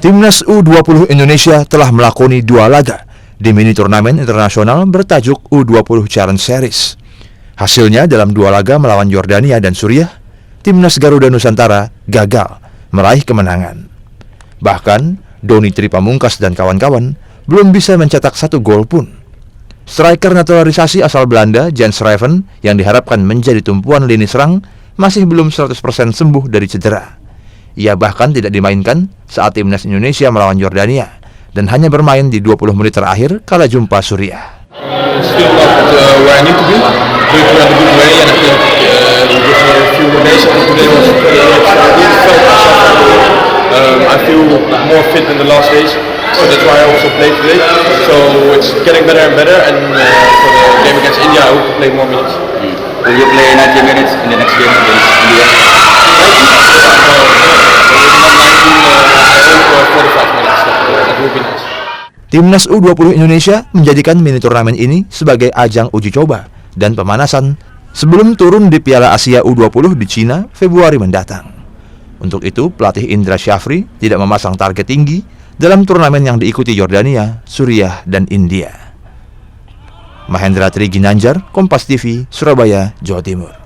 Timnas U20 Indonesia telah melakoni 2 laga di mini turnamen internasional bertajuk U20 Challenge Series. Hasilnya dalam 2 laga melawan Yordania dan Suriah, Timnas Garuda Nusantara gagal meraih kemenangan. Bahkan, Doni Tripamungkas dan kawan-kawan belum bisa mencetak 1 gol pun. Striker naturalisasi asal Belanda, Jens Schrijven, yang diharapkan menjadi tumpuan lini serang, masih belum 100% sembuh dari cedera. Ia bahkan tidak dimainkan saat Timnas Indonesia melawan Yordania dan hanya bermain di 20 menit terakhir kala jumpa Suriah. Still not where I need to be, but we're in a good way, and I think with a few days I think today was really felt myself. I feel more fit than the last days, so that's why I also played today. So it's getting better and better, and for the game against India I hope to play more minutes. Will you play 90 minutes in the next game against India? Timnas U20 Indonesia menjadikan mini turnamen ini sebagai ajang uji coba dan pemanasan sebelum turun di Piala Asia U20 di Cina Februari mendatang. Untuk itu, pelatih Indra Syafri tidak memasang target tinggi dalam turnamen yang diikuti Yordania, Suriah, dan India. Mahendra Tri Ginanjar, Kompas TV, Surabaya, Jawa Timur.